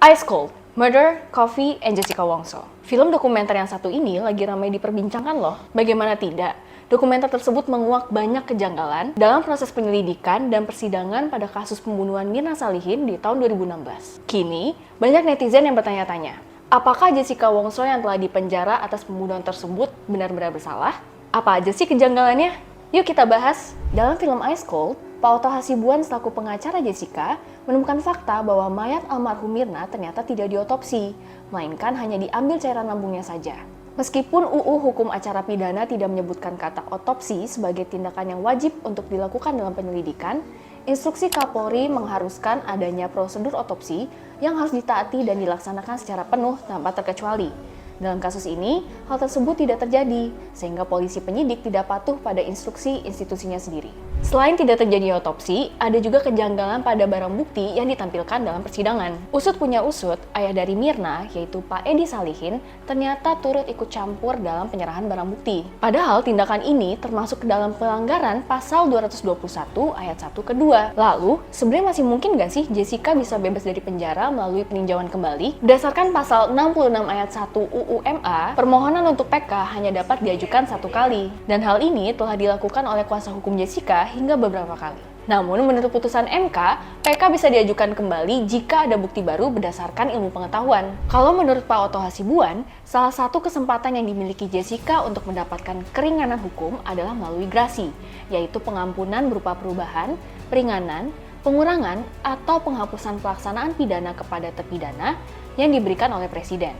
Ice Cold, Murder, Coffee, and Jessica Wongso. Film dokumenter yang satu ini lagi ramai diperbincangkan loh. Bagaimana tidak? Dokumenter tersebut menguak banyak kejanggalan dalam proses penyelidikan dan persidangan pada kasus pembunuhan Mirna Salihin di tahun 2016. Kini, banyak netizen yang bertanya-tanya, apakah Jessica Wongso yang telah dipenjara atas pembunuhan tersebut benar-benar bersalah? Apa aja sih kejanggalannya? Yuk kita bahas. Dalam film Ice Cold, Pak Oto Hasibuan selaku pengacara Jessica menemukan fakta bahwa mayat almarhum Mirna ternyata tidak diotopsi, melainkan hanya diambil cairan lambungnya saja. Meskipun UU Hukum Acara Pidana tidak menyebutkan kata otopsi sebagai tindakan yang wajib untuk dilakukan dalam penyelidikan, instruksi Kapolri mengharuskan adanya prosedur otopsi yang harus ditaati dan dilaksanakan secara penuh tanpa terkecuali. Dalam kasus ini, hal tersebut tidak terjadi, sehingga polisi penyidik tidak patuh pada instruksi institusinya sendiri. Selain tidak terjadi otopsi, ada juga kejanggalan pada barang bukti yang ditampilkan dalam persidangan. Usut punya usut, ayah dari Mirna, yaitu Pak Edi Salihin, ternyata turut ikut campur dalam penyerahan barang bukti. Padahal tindakan ini termasuk ke dalam pelanggaran pasal 221 ayat 1 kedua. Lalu, sebenarnya masih mungkin nggak sih Jessica bisa bebas dari penjara melalui peninjauan kembali? Berdasarkan pasal 66 ayat 1 UU MA, permohonan untuk PK hanya dapat diajukan satu kali. Dan hal ini telah dilakukan oleh kuasa hukum Jessica hingga beberapa kali. Namun, menurut putusan MK, PK bisa diajukan kembali jika ada bukti baru berdasarkan ilmu pengetahuan. Kalau menurut Pak Oto Hasibuan, salah satu kesempatan yang dimiliki Jessica untuk mendapatkan keringanan hukum adalah melalui grasi, yaitu pengampunan berupa perubahan, peringanan, pengurangan, atau penghapusan pelaksanaan pidana kepada terpidana yang diberikan oleh Presiden.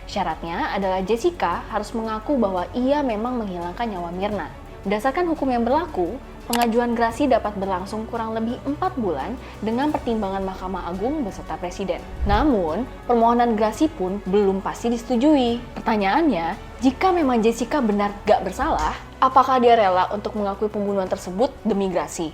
Syaratnya adalah Jessica harus mengaku bahwa ia memang menghilangkan nyawa Mirna. Berdasarkan hukum yang berlaku, pengajuan grasi dapat berlangsung kurang lebih 4 bulan dengan pertimbangan Mahkamah Agung beserta Presiden. Namun, permohonan grasi pun belum pasti disetujui. Pertanyaannya, jika memang Jessica benar gak bersalah, apakah dia rela untuk mengakui pembunuhan tersebut demi grasi?